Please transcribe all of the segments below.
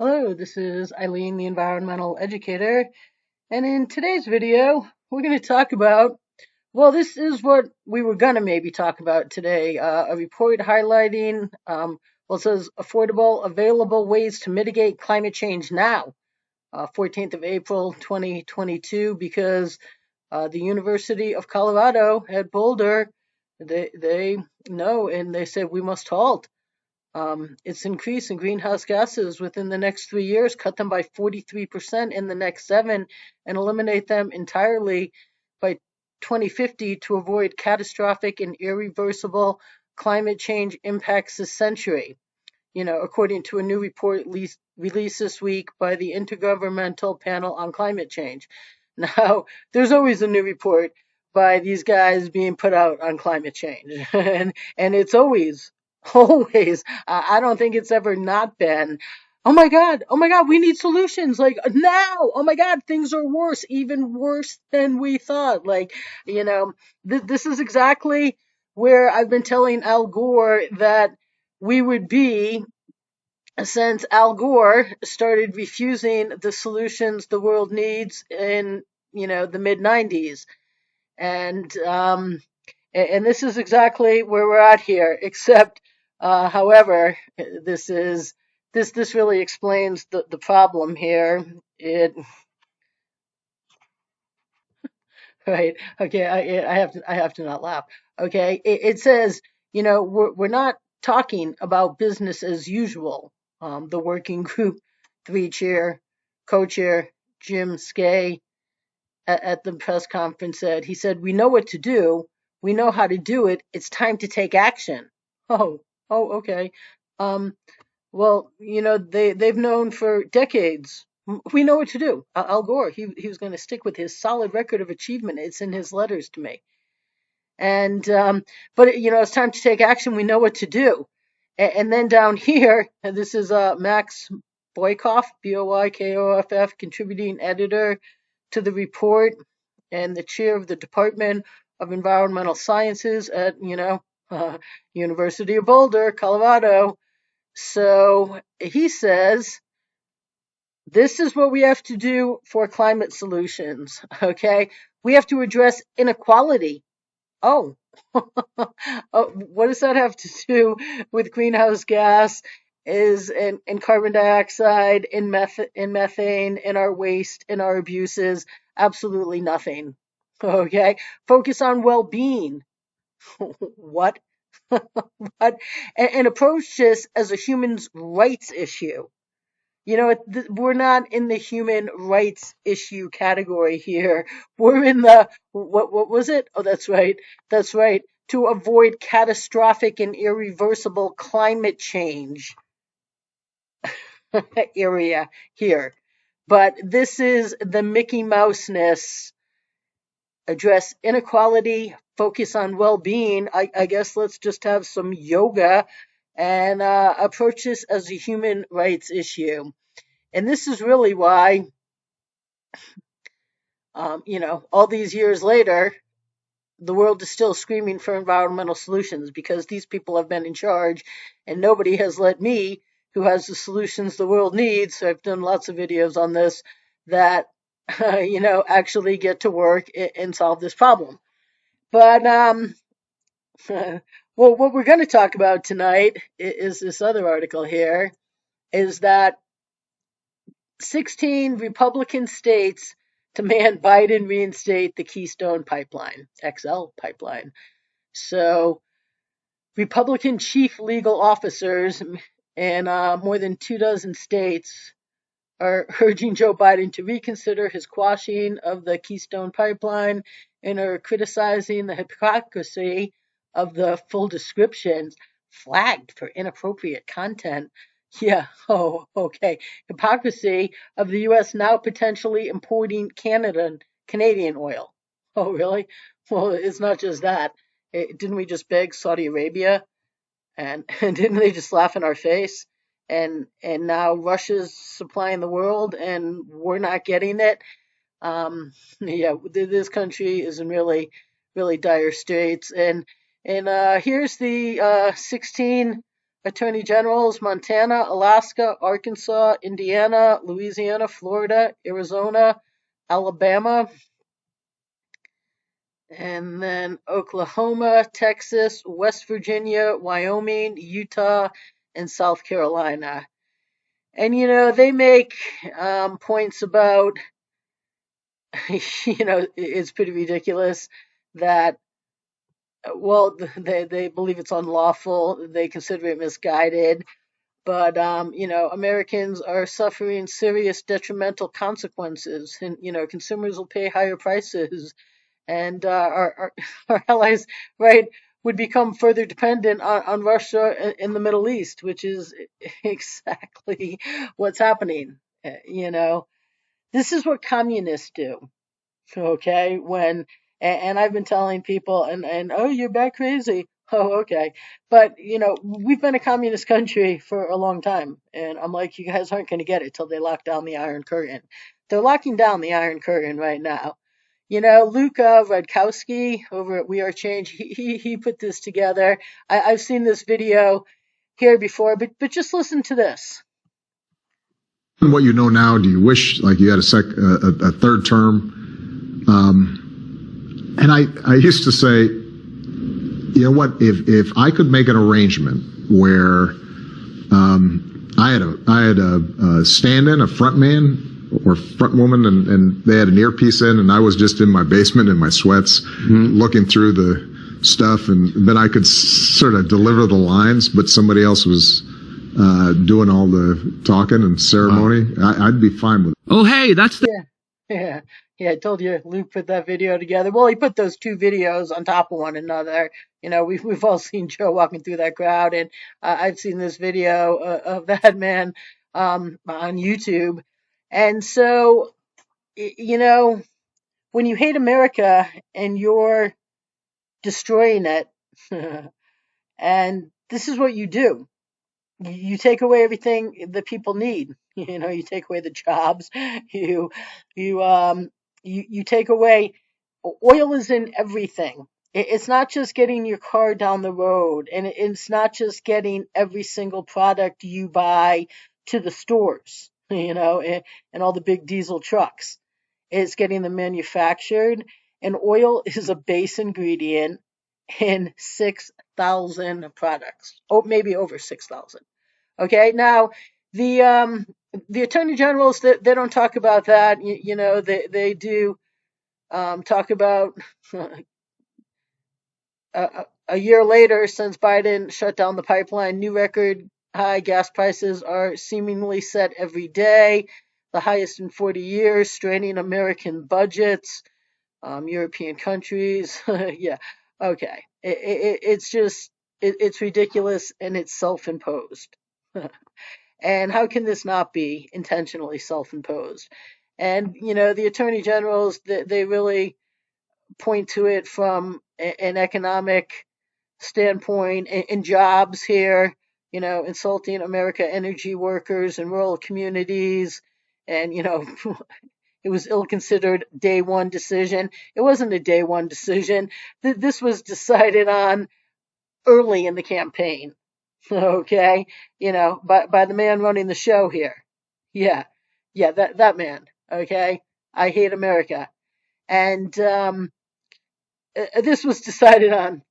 Hello, this is Eileen, the environmental educator, and in today's video, we're going to talk about, well, this is what we were going to maybe talk about today, a report highlighting, it says affordable, available ways to mitigate climate change now, 14th of April, 2022, because the University of Colorado at Boulder, they know, and they said we must halt its increase in greenhouse gases within the next 3 years, cut them by 43% in the next seven, and eliminate them entirely by 2050 to avoid catastrophic and irreversible climate change impacts this century. According to a new report released this week by the Intergovernmental Panel on Climate Change. Now, there's always a new report by these guys being put out on climate change, and it's always. I don't think it's ever not been. Oh my God, we need solutions like now. Oh my God, things are worse, even worse than we thought. You know, this is exactly where I've been telling Al Gore that we would be since Al Gore started refusing the solutions the world needs in the mid 90s. And this is exactly where we're at here, except however this really explains the problem here. It Right. Okay. I have to not laugh. Okay. It says, we're not talking about business as usual. The working group three chair, co-chair Jim Skay at the press conference said, he said, we know what to do. We know how to do it. It's time to take action. Oh, okay. Um, well, they've known for decades. We know what to do. Al Gore, he was going to stick with his solid record of achievement. It's in his letters to me. And but it's time to take action. We know what to do. And then down here, and this is Max Boykoff, Boykoff, contributing editor to the report and the chair of the Department of Environmental Sciences at University of Boulder, Colorado. So he says, this is what we have to do for climate solutions, okay? We have to address inequality. Oh, what does that have to do with greenhouse gas and carbon dioxide and methane and our waste and our abuses? Absolutely nothing. Okay? Focus on well-being. What? What? And approach this as a human rights issue. We're not in the human rights issue category here. We're in the, what was it? Oh, that's right. That's right. To avoid catastrophic and irreversible climate change area here. But this is the Mickey Mouse-ness. Address inequality, focus on well-being. I guess let's just have some yoga and approach this as a human rights issue. And this is really why, all these years later, the world is still screaming for environmental solutions because these people have been in charge and nobody has let me, who has the solutions the world needs, I've done lots of videos on this, that, actually get to work and solve this problem. But, well, what we're going to talk about tonight is this other article here, is that 16 Republican states demand Biden reinstate the Keystone Pipeline, XL pipeline. So, Republican chief legal officers in more than 24 states are urging Joe Biden to reconsider his quashing of the Keystone Pipeline and are criticizing the hypocrisy of the full descriptions flagged for inappropriate content. Yeah, oh, okay. Hypocrisy of the U.S. now potentially importing Canadian oil. Oh, really? Well, it's not just that. Didn't we just beg Saudi Arabia? And didn't they just laugh in our face? And now Russia's supplying the world, and we're not getting it. Yeah, this country is in really dire straits. And here's the 16 attorney generals: Montana, Alaska, Arkansas, Indiana, Louisiana, Florida, Arizona, Alabama, and then Oklahoma, Texas, West Virginia, Wyoming, Utah, and South Carolina. And they make points about, it's pretty ridiculous that, well, they believe it's unlawful. They consider it misguided. But, Americans are suffering serious detrimental consequences, and, consumers will pay higher prices, and our allies, right, would become further dependent on Russia in the Middle East, which is exactly what's happening. This is what communists do. Okay, and I've been telling people, and oh, you're back crazy. Oh, okay, but we've been a communist country for a long time, and I'm like, you guys aren't going to get it till they lock down the Iron Curtain. They're locking down the Iron Curtain right now. Luca Radkowski over at We Are Change, he put this together. I've seen this video here before, but just listen to this. What you know now, do you wish like you had a third term? And I used to say, you know what, if I could make an arrangement where I had a stand-in, a front man or front woman, and they had an earpiece in, and I was just in my basement in my sweats, looking through the stuff, and then I could sort of deliver the lines, but somebody else was doing all the talking and ceremony. I'd be fine with it. Oh, hey, that's the... Yeah, I told you Luke put that video together. Well, he put those two videos on top of one another. We've all seen Joe walking through that crowd, and I've seen this video of that man on YouTube. And so, when you hate America and you're destroying it, and this is what you do. You take away everything that people need. You take away the jobs. You take away. Oil is in everything. It's not just getting your car down the road, and it's not just getting every single product you buy to the stores, and all the big diesel trucks. It's getting them manufactured, and oil is a base ingredient in 6,000 products. Oh, maybe over 6,000. Okay, now the attorney generals, they don't talk about that. They do talk about a year later, since Biden shut down the pipeline, new record high gas prices are seemingly set every day, the highest in 40 years, straining American budgets, European countries. Yeah, okay. It's ridiculous, and it's self-imposed. And how can this not be intentionally self-imposed? And, the attorney generals, they really point to it from an economic standpoint and jobs here, insulting America energy workers in rural communities. And, it was ill-considered day one decision. It wasn't a day one decision. This was decided on early in the campaign. Okay, by the man running the show here. Yeah, that man. Okay, I hate America, and this was decided on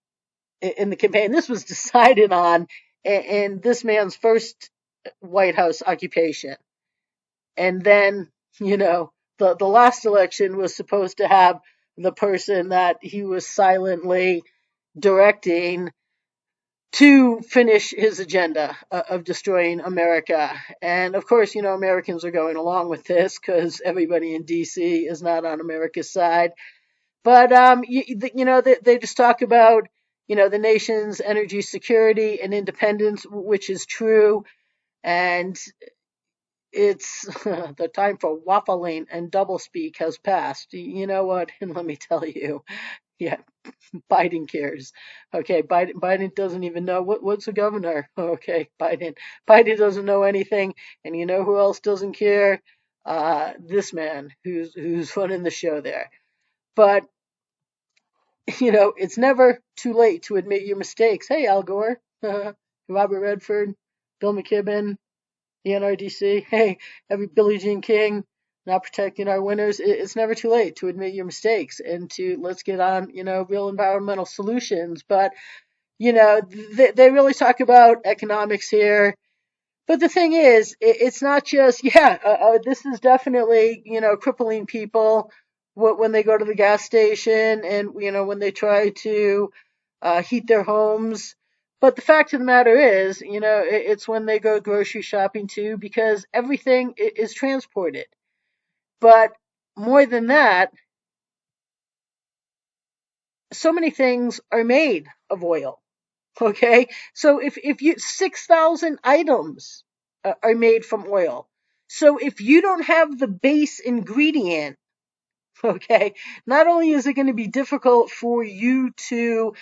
in the campaign. This was decided on in this man's first White House occupation, and then the last election was supposed to have the person that he was silently directing to finish his agenda of destroying America. And of course, Americans are going along with this because everybody in DC is not on America's side. But, they just talk about, the nation's energy security and independence, which is true. And it's the time for waffling and doublespeak has passed. You know what? And let me tell you, yeah, Biden cares. Okay, Biden doesn't even know what's a governor. Okay, Biden doesn't know anything, and you know who else doesn't care? This man who's running the show there. But it's never too late to admit your mistakes. Hey, Al Gore, Robert Redford, Bill McKibben, the NRDC. Hey, every Billie Jean King, not protecting our winners. It's never too late to admit your mistakes and to let's get on, real environmental solutions. But, they really talk about economics here. But the thing is, it's not just, this is definitely, crippling people when they go to the gas station and, when they try to heat their homes. But the fact of the matter is, it's when they go grocery shopping too, because everything is transported. But more than that, so many things are made of oil. Okay, so if you 6,000 items are made from oil. So if you don't have the base ingredient, okay, not only is it going to be difficult for you to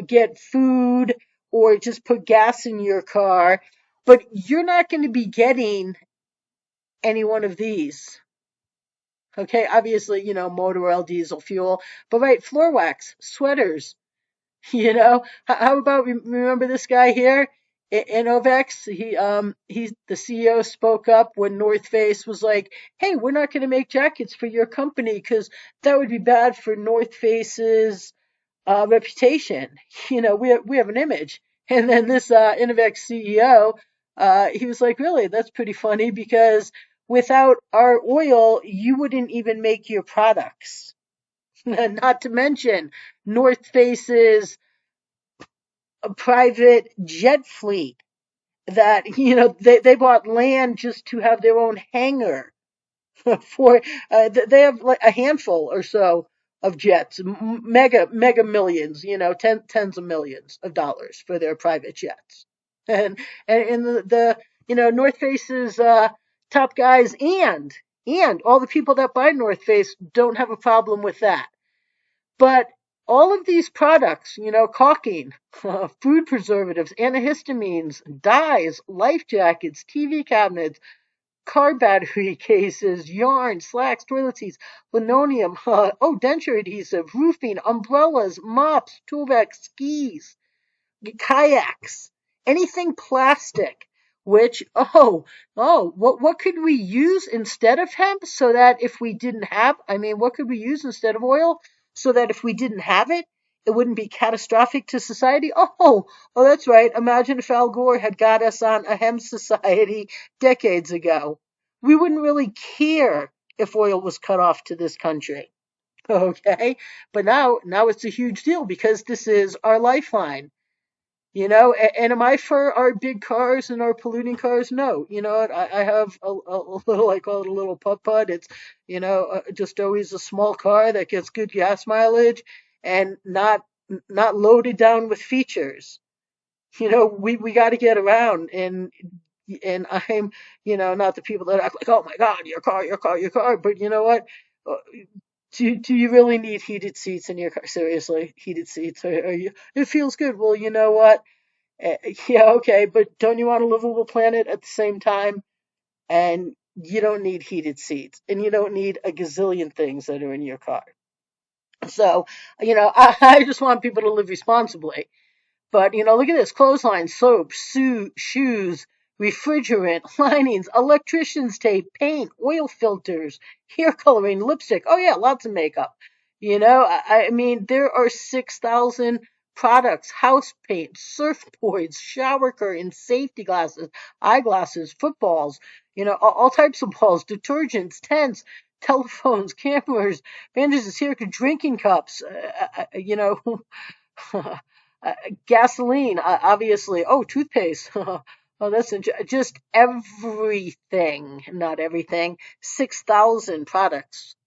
get food or just put gas in your car, but you're not going to be getting any one of these. Okay, obviously, motor oil, diesel fuel, but right, floor wax, sweaters, how about remember this guy here, Inovex? He the CEO spoke up when North Face was like, "Hey, we're not going to make jackets for your company because that would be bad for North Face's reputation. We have an image." And then this Inovex CEO, he was like, "Really? That's pretty funny because without our oil, you wouldn't even make your products." Not to mention North Face's a private jet fleet that they bought land just to have their own hangar for they have like a handful or so of jets, mega millions, tens of millions of dollars for their private jets. And the North Face's top guys and all the people that buy North Face don't have a problem with that. But all of these products, caulking, food preservatives, antihistamines, dyes, life jackets, TV cabinets, car battery cases, yarn, slacks, toilet seats, linoleum, denture adhesive, roofing, umbrellas, mops, tool bags, skis, kayaks, anything plastic, which, what could we use instead of hemp so that if we didn't have, what could we use instead of oil so that if we didn't have it, it wouldn't be catastrophic to society? That's right. Imagine if Al Gore had got us on a hemp society decades ago. We wouldn't really care if oil was cut off to this country. Okay. But now it's a huge deal because this is our lifeline. And am I for our big cars and our polluting cars? No. I have a little, I call it a little putt-putt. It's, just always a small car that gets good gas mileage and not loaded down with features. We got to get around and I'm, not the people that act like, oh my God, your car, your car, your car. But you know what? Uh, do you really need heated seats in your car? Seriously, heated seats? Are you? It feels good. Well, you know what? Yeah, okay, but don't you want a livable planet at the same time? And you don't need heated seats, and you don't need a gazillion things that are in your car. So, I just want people to live responsibly. But, look at this: clothesline, soap, shoes, refrigerant, linings, electrician's tape, paint, oil filters, hair coloring, lipstick. Oh, yeah, lots of makeup. There are 6,000 products: house paint, surfboards, shower curtains, safety glasses, eyeglasses, footballs, all types of balls, detergents, tents, telephones, cameras, bandages, here, drinking cups, uh, gasoline, obviously. Oh, toothpaste. Oh, that's just everything. Not everything. 6,000 products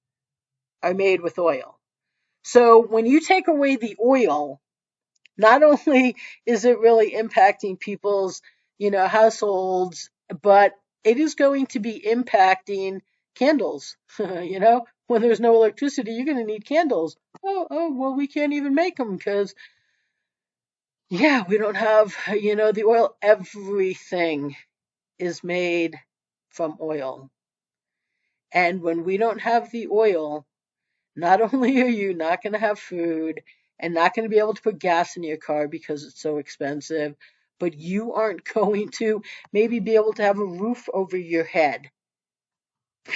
are made with oil. So when you take away the oil, not only is it really impacting people's, households, but it is going to be impacting candles. When there's no electricity, you're going to need candles. Well, we can't even make them because yeah, we don't have, the oil. Everything is made from oil. And when we don't have the oil, not only are you not going to have food and not going to be able to put gas in your car because it's so expensive, but you aren't going to maybe be able to have a roof over your head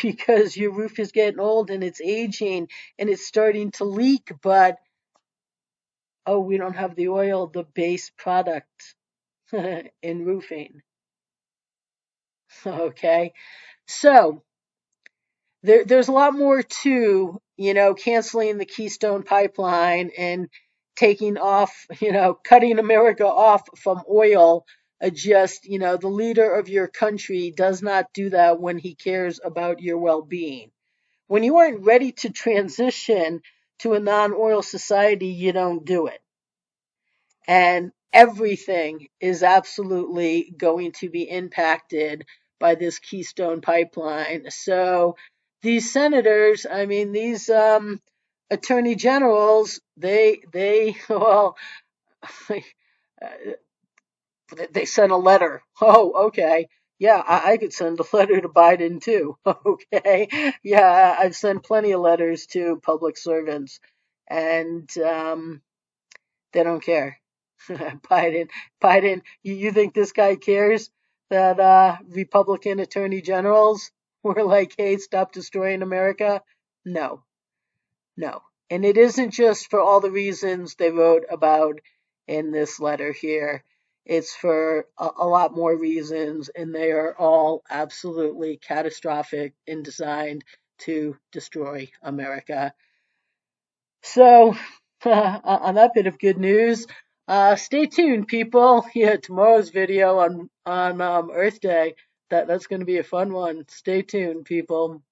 because your roof is getting old and it's aging and it's starting to leak, but oh, we don't have the oil, the base product in roofing. Okay. So there's a lot more to, canceling the Keystone Pipeline and taking off, cutting America off from oil. Just, the leader of your country does not do that when he cares about your well being. When you aren't ready to transition to a non oil society, you don't do it. And everything is absolutely going to be impacted by this Keystone Pipeline. So these senators, I mean, these attorney generals, they well, they sent a letter. Oh, okay. Yeah, I could send a letter to Biden too. Okay. Yeah, I've sent plenty of letters to public servants, and they don't care. Biden, Biden, you think this guy cares that Republican attorney generals were like, hey, stop destroying America? No, no. And it isn't just for all the reasons they wrote about in this letter here. It's for a lot more reasons, and they are all absolutely catastrophic and designed to destroy America. So, on that bit of good news, stay tuned, people. Yeah, tomorrow's video on Earth Day. That's going to be a fun one. Stay tuned, people.